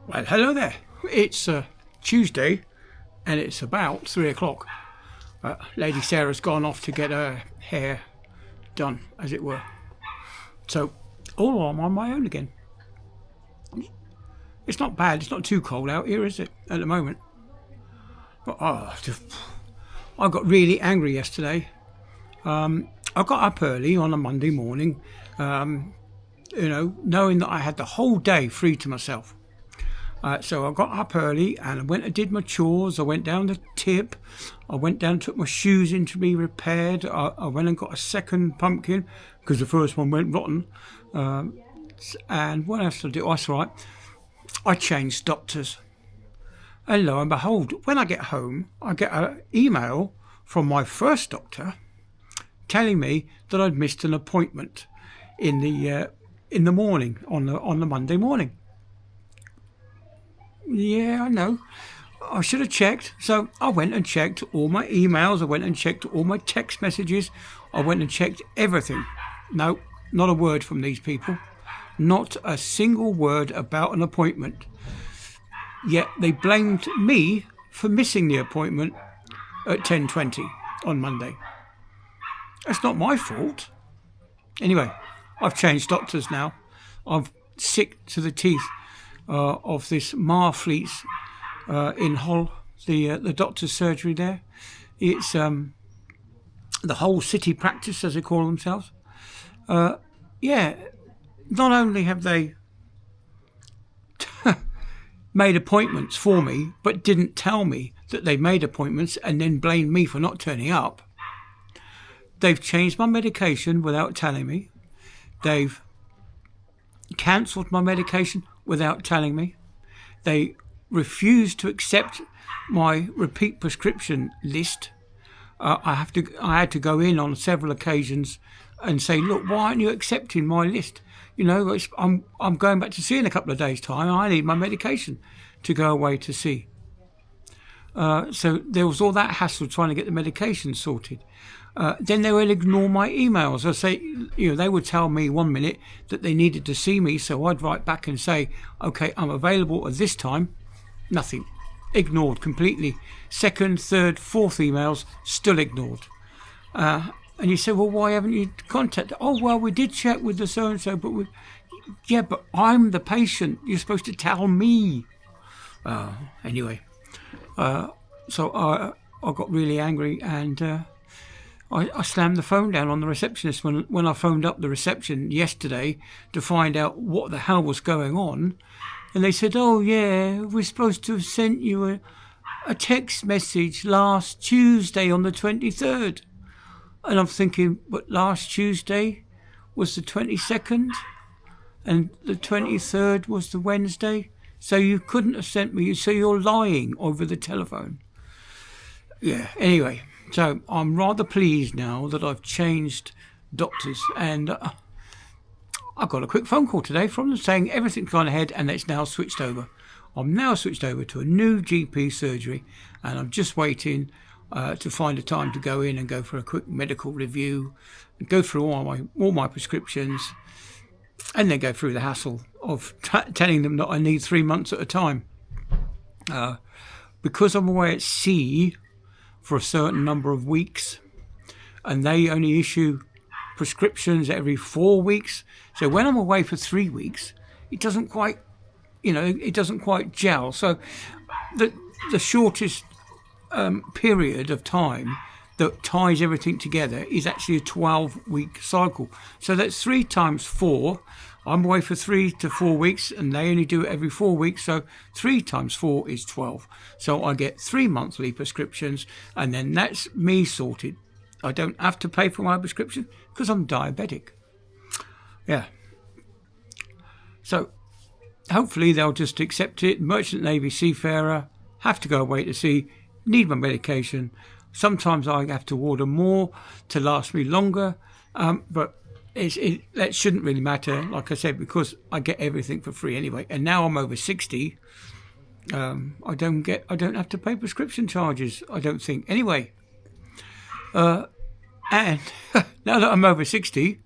Well, hello there. It's Tuesday and it's about 3 o'clock. Lady Sarah's gone off to get her hair done, as it were. So, I'm on my own again. It's not bad. It's not too cold out here, is it, at the moment? But, I got really angry yesterday. I got up early on a Monday morning, knowing that I had the whole day free to myself. So I got up early and I went and did my chores. I went down the tip. I went down and took my shoes in to be repaired. I went and got a second pumpkin because the first one went rotten. And what else did I do? Oh, that's right. I changed doctors. And lo and behold, when I get home, I get an email from my first doctor telling me that I'd missed an appointment in the morning on the Monday morning. Yeah, I know. I should have checked. So I went and checked all my emails. I went and checked all my text messages. I went and checked everything. No, not a word from these people. Not a single word about an appointment. Yet they blamed me for missing the appointment at 10:20 on Monday. That's not my fault. Anyway, I've changed doctors now. I'm sick to the teeth of this Marfleet's in Hull, the doctor's surgery there. It's the whole city practice, as they call themselves. Yeah, not only have they made appointments for me, but didn't tell me that they made appointments and then blamed me for not turning up. They've changed my medication without telling me. They've cancelled my medication without telling me. They refused to accept my repeat prescription list. I had to go in on several occasions and say, look, why aren't you accepting my list? You know, I'm going back to sea in a couple of days' time. I need my medication to go away to sea. So there was all that hassle trying to get the medication sorted. Then they would ignore my emails. I say, they would tell me 1 minute that they needed to see me, so I'd write back and say, okay, I'm available at this time. Nothing. Ignored completely. Second, third, fourth emails, still ignored. And you say, well, why haven't you contacted? Oh, well, we did check with the so-and-so, but but I'm the patient. You're supposed to tell me. Anyway, so I got really angry and I slammed the phone down on the receptionist when I phoned up the reception yesterday to find out what the hell was going on. And they said, oh, yeah, we're supposed to have sent you a text message last Tuesday on the 23rd. And I'm thinking, but last Tuesday was the 22nd and the 23rd was the Wednesday. So you couldn't have sent me, so you're lying over the telephone. Yeah, anyway. So I'm rather pleased now that I've changed doctors, and I got a quick phone call today from them saying everything's gone ahead and it's now switched over. I'm now switched over to a new GP surgery, and I'm just waiting to find a time to go in and go for a quick medical review, and go through all my prescriptions, and then go through the hassle of telling them that I need 3 months at a time. Because I'm away at sea for a certain number of weeks, and they only issue prescriptions every 4 weeks. So when I'm away for 3 weeks, it doesn't quite gel. So the shortest period of time that ties everything together is actually a 12-week cycle. So that's 3 times 4. I'm away for 3 to 4 weeks, and they only do it every 4 weeks. So 3 times 4 is 12. So I get 3 monthly prescriptions, and then that's me sorted. I don't have to pay for my prescription because I'm diabetic. Yeah. So hopefully they'll just accept it. Merchant Navy seafarer, have to go away to sea, need my medication. Sometimes I have to order more to last me longer, but that shouldn't really matter, like I said, because I get everything for free anyway. And now I'm over 60, I don't have to pay prescription charges, I don't think. Anyway, and now that I'm over 60,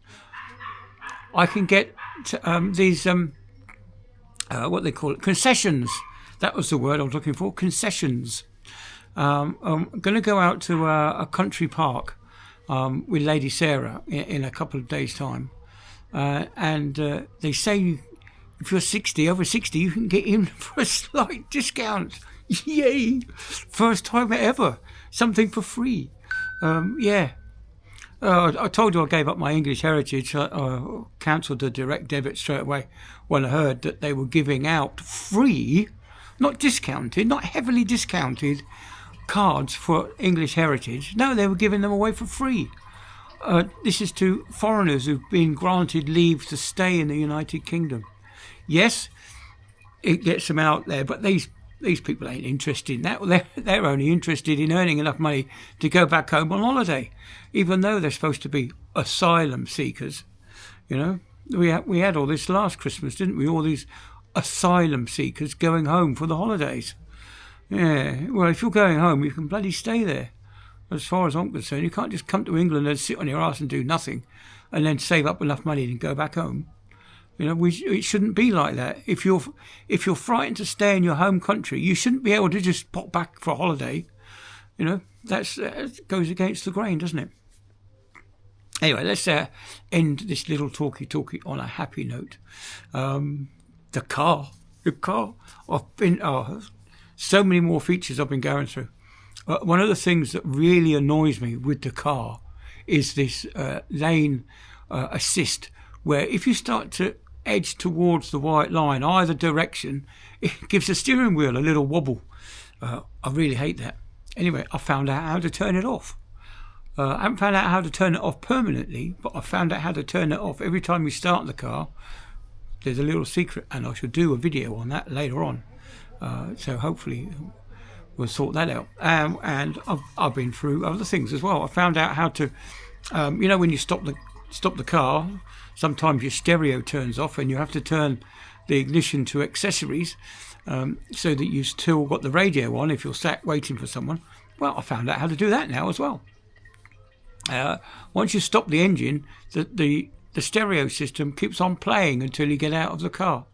I can get these what they call it, concessions. That was the word I was looking for, concessions. I'm going to go out to a country park with Lady Sarah in a couple of days' time. And they say if you're 60, over 60, you can get in for a slight discount. Yay! First time ever. Something for free. Yeah. I told you I gave up my English heritage. I cancelled the direct debit straight away when I heard that they were giving out free, not discounted, not heavily discounted, cards for English heritage. No, they were giving them away for free. This is to foreigners who've been granted leave to stay in the United Kingdom. Yes, it gets them out there, but these people ain't interested in that. They're only interested in earning enough money to go back home on holiday, even though they're supposed to be asylum seekers. You know, we had all this last Christmas, didn't we? All these asylum seekers going home for the holidays. Yeah, well, if you're going home, you can bloody stay there. As far as I'm concerned, you can't just come to England and sit on your arse and do nothing and then save up enough money and go back home. You know, it shouldn't be like that. If you're frightened to stay in your home country, you shouldn't be able to just pop back for a holiday. You know, that goes against the grain, doesn't it? Anyway, let's end this little talky on a happy note. The car. I've been so many more features I've been going through. One of the things that really annoys me with the car is this lane assist, where if you start to edge towards the white line, either direction, it gives the steering wheel a little wobble. I really hate that. Anyway, I found out how to turn it off. I haven't found out how to turn it off permanently, but I found out how to turn it off every time you start the car. There's a little secret, and I shall do a video on that later on. So hopefully we'll sort that out. And I've been through other things as well. I found out how to, when you stop the car, sometimes your stereo turns off and you have to turn the ignition to accessories so that you've still got the radio on if you're sat waiting for someone. Well, I found out how to do that now as well. Once you stop the engine, the stereo system keeps on playing until you get out of the car.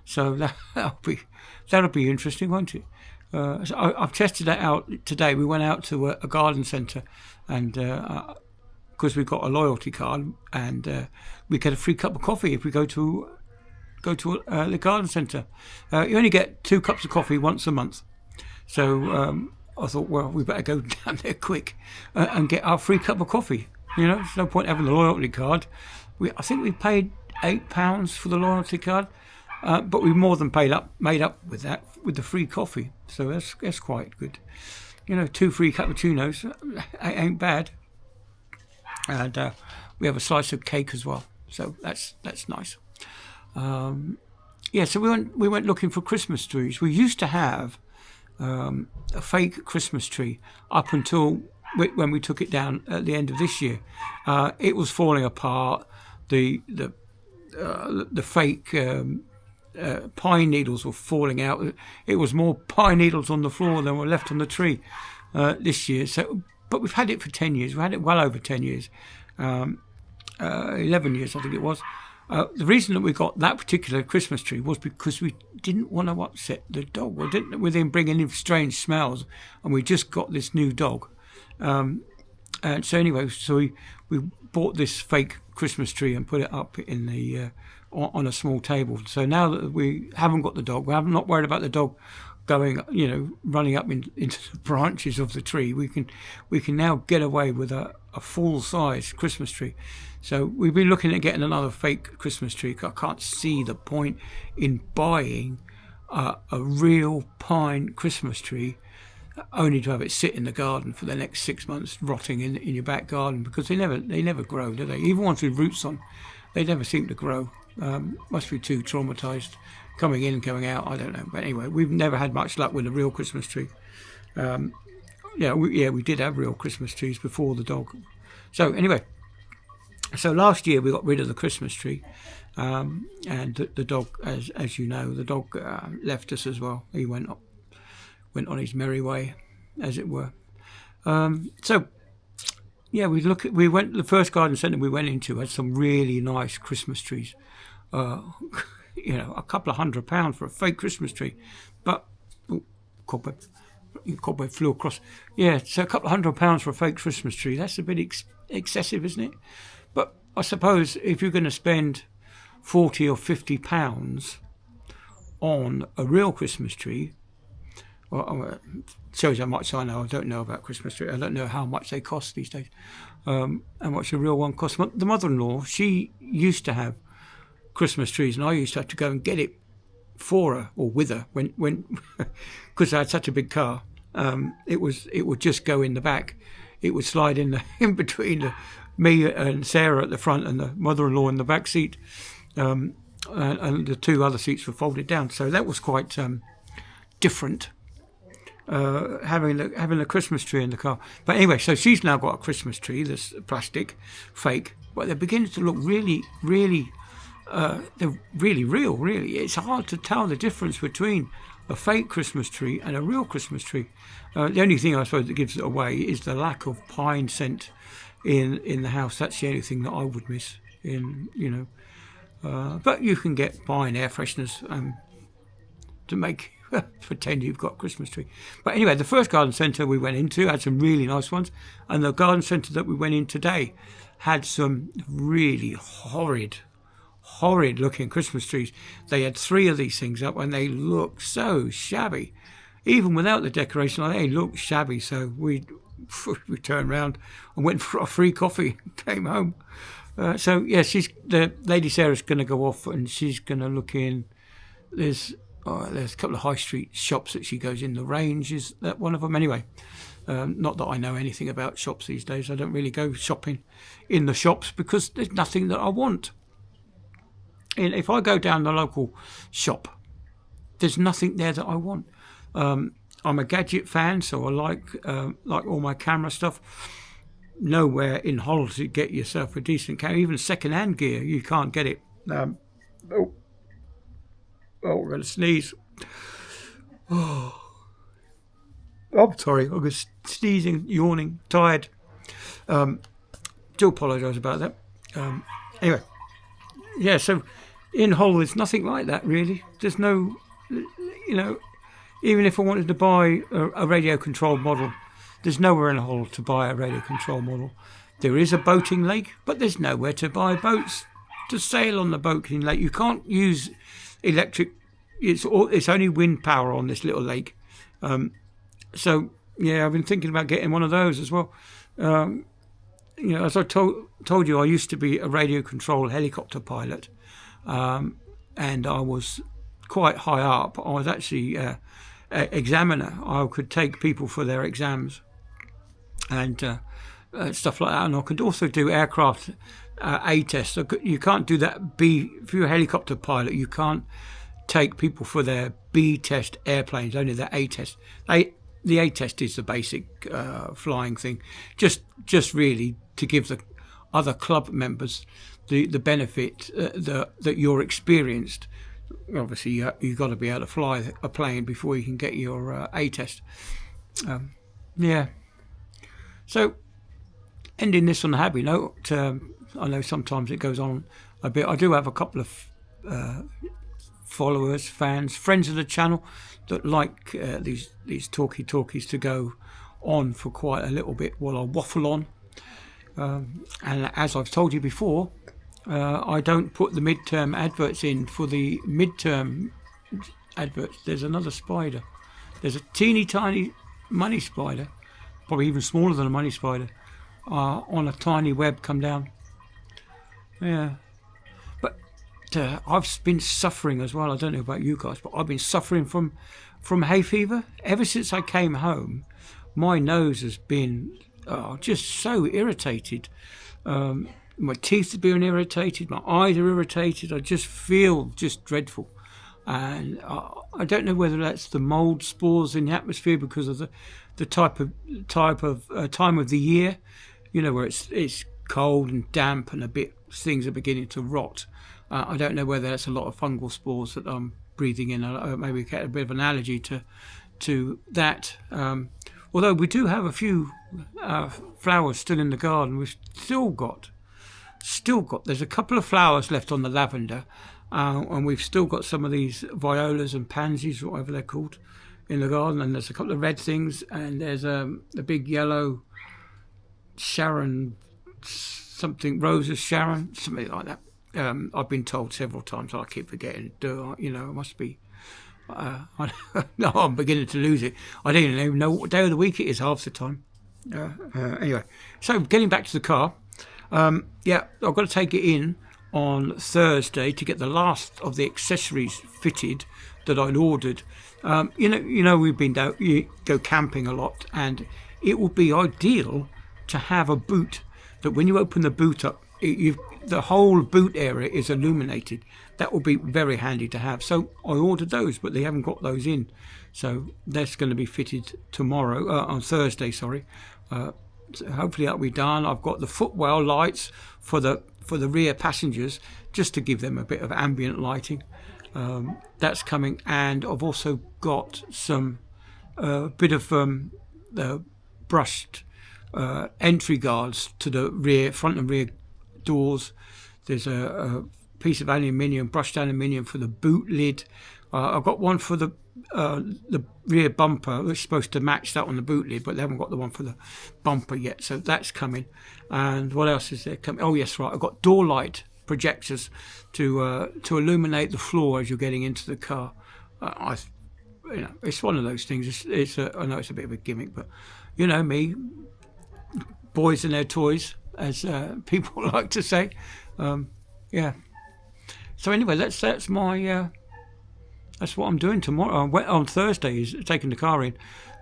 So that'll be interesting, won't it? So I've tested that out today. We went out to a garden centre, and because we've got a loyalty card, and we get a free cup of coffee if we go to the garden centre. You only get 2 cups of coffee once a month, so I thought, well, we better go down there quick and get our free cup of coffee. You know, there's no point having the loyalty card. I think we paid £8 for the loyalty card, but we more than made up with that with the free coffee. So that's quite good. You know, 2 free cappuccinos ain't bad, and we have a slice of cake as well. So that's nice. So we went looking for Christmas trees. We used to have a fake Christmas tree up until when we took it down at the end of this year. It was falling apart. The fake pine needles were falling out. It was more pine needles on the floor than were left on the tree this year. So, but we've had it for 10 years. We had it well over 10 years, 11 years I think it was. The reason that we got that particular Christmas tree was because we didn't want to upset the dog. We didn't with him bringing in strange smells, and we just got this new dog. And so anyway, we bought this fake Christmas tree and put it up in the on a small table. So now that we haven't got the dog, I'm not worried about the dog going, running up into the branches of the tree. We can now get away with a full size Christmas tree. So we've been looking at getting another fake Christmas tree. I can't see the point in buying a real pine Christmas tree only to have it sit in the garden for the next 6 months, rotting in your back garden, because they never grow, do they? Even ones with roots on, they never seem to grow. Must be too traumatised coming in and going out, I don't know. But anyway, we've never had much luck with a real Christmas tree. We did have real Christmas trees before the dog. So anyway, so last year we got rid of the Christmas tree, and the dog, as you know, the dog left us as well. He went on his merry way, as it were. The first garden centre we went into had some really nice Christmas trees. a couple of £100 for a fake Christmas tree. But cobweb flew across. Yeah, so a couple of £100 for a fake Christmas tree. That's a bit excessive, isn't it? But I suppose if you're going to spend £40 or £50 on a real Christmas tree, well, shows how much I know. I don't know about Christmas tree. I don't know how much they cost these days. How much a real one costs. The mother-in-law, she used to have Christmas trees, and I used to have to go and get it for her or with her when because I had such a big car. It would just go in the back. It would slide in between me and Sarah at the front and the mother-in-law in the back seat, and the two other seats were folded down. So that was quite different. Having a Christmas tree in the car. But anyway, so she's now got a Christmas tree that's plastic, fake, but they're beginning to look really, really, they're really real, really. It's hard to tell the difference between a fake Christmas tree and a real Christmas tree. The only thing I suppose that gives it away is the lack of pine scent in the house. That's the only thing that I would miss but you can get pine air fresheners to make pretend you've got a Christmas tree. But anyway, the first garden centre we went into had some really nice ones, and the garden centre that we went in today had some really horrid looking Christmas trees. They had 3 of these things up, and they looked so shabby. Even without the decoration, they looked shabby. So we turned around and went for a free coffee and came home. So yeah, the Lady Sarah's going to go off, and she's going to look in. There's a couple of high street shops that she goes in. The Range is that one of them. Anyway, not that I know anything about shops these days. I don't really go shopping in the shops because there's nothing that I want. And if I go down the local shop, there's nothing there that I want. I'm a gadget fan, so I like all my camera stuff. Nowhere in Hull to get yourself a decent camera. Even second-hand gear, you can't get it. I'm going to sneeze. Oh, I'm sorry. I was sneezing, yawning, tired. Do apologise about that. Anyway, yeah, so in Hull, there's nothing like that, really. There's no, even if I wanted to buy a radio-controlled model, there's nowhere in Hull to buy a radio-controlled model. There is a boating lake, but there's nowhere to buy boats to sail on the boating lake. You can't use electric. It's only wind power on this little lake. So yeah, I've been thinking about getting one of those as well. As I told you, I used to be a radio control helicopter pilot, and I was quite high up. I was actually an examiner. I could take people for their exams and stuff like that, and I could also do aircraft A tests. So you can't do that B. If you're a helicopter pilot, you can't take people for their B test airplanes, only the A test. The A test is the basic flying thing, just really to give the other club members the benefit that you're experienced. Obviously, you've got to be able to fly a plane before you can get your A test. Yeah. So, ending this on a happy note, I know sometimes it goes on a bit. I do have a couple of followers, fans, friends of the channel that like these talkies to go on for quite a little bit while I waffle on. And as I've told you before, I don't put the midterm adverts in for the midterm adverts. There's another spider. There's a teeny tiny money spider, probably even smaller than a money spider, on a tiny web come down. Yeah. But I've been suffering as well. I don't know about you guys, but I've been suffering from hay fever. Ever since I came home, my nose has been just so irritated. My teeth have been irritated. My eyes are irritated. I just feel just dreadful. And I don't know whether that's the mould spores in the atmosphere because of the type of time of the year, where it's cold and damp and things are beginning to rot. I don't know whether that's a lot of fungal spores that I'm breathing in. Maybe get a bit of an allergy to that. Although we do have a few flowers still in the garden, we've still got. There's a couple of flowers left on the lavender, and we've still got some of these violas and pansies, whatever they're called, in the garden. And there's a couple of red things, and there's a big yellow Sharon, something, Rose of Sharon, something like that. I've been told several times. I keep forgetting. I must be. No, I'm beginning to lose it. I don't even know what day of the week it is half the time. Anyway, so getting back to the car. I've got to take it in on Thursday to get the last of the accessories fitted that I'd ordered. We've been go camping a lot, and it would be ideal to have a boot that when you open the boot up, the whole boot area is illuminated. That would be very handy to have. So I ordered those, but they haven't got those in. So that's going to be fitted tomorrow, on Thursday, sorry. So hopefully that'll be done. I've got the footwell lights for the rear passengers, just to give them a bit of ambient lighting. That's coming, and I've also got some bit of the brushed entry guards to the front and rear doors. There's a piece of brushed aluminium for the boot lid. I've got one for the rear bumper, which is supposed to match that on the boot lid, but they haven't got the one for the bumper yet, so that's coming. And what else is there coming? Oh yes, right, I've got door light projectors to illuminate the floor as you're getting into the car. It's one of those things. I know it's a bit of a gimmick, but you know me, boys and their toys, as people like to say. So anyway, that's what I'm doing tomorrow. On Thursday is taking the car in.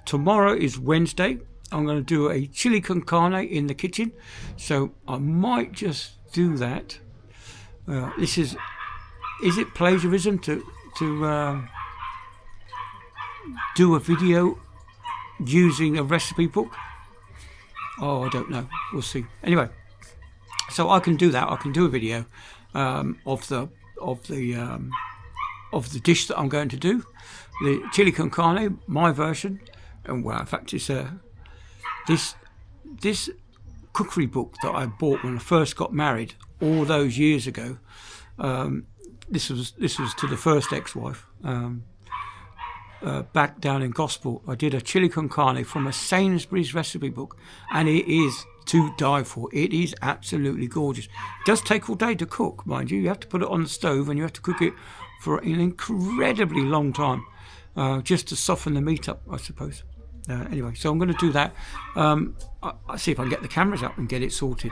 Tomorrow is Wednesday. I'm going to do a chili con carne in the kitchen, so I might just do that. Is it plagiarism to do a video using a recipe book? Oh, I don't know. We'll see. Anyway, so I can do that. I can do a video of the dish that I'm going to do, the chili con carne, my version. And well, in fact, it's this cookery book that I bought when I first got married all those years ago. This was to the first ex-wife. Back down in Gosport, I did a chili con carne from a Sainsbury's recipe book, and it is to die for. It is absolutely gorgeous. It does take all day to cook, mind you. You have to put it on the stove, and you have to cook it for an incredibly long time, just to soften the meat up, I suppose. Anyway, so I'm going to do that. I'll see if I can get the cameras up and get it sorted.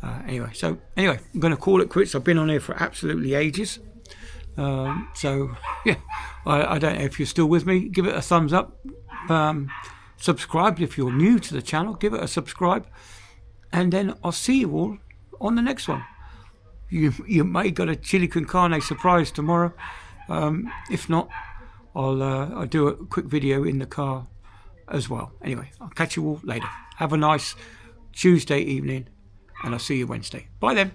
Anyway, I'm going to call it quits. I've been on here for absolutely ages. I don't know if you're still with me. Give it a thumbs up. Subscribe if you're new to the channel. Give it a subscribe, and then I'll see you all on the next one. You may get a chili con carne surprise tomorrow. If not, I'll do a quick video in the car as well. Anyway, I'll catch you all later. Have a nice Tuesday evening, and I'll see you Wednesday. Bye then.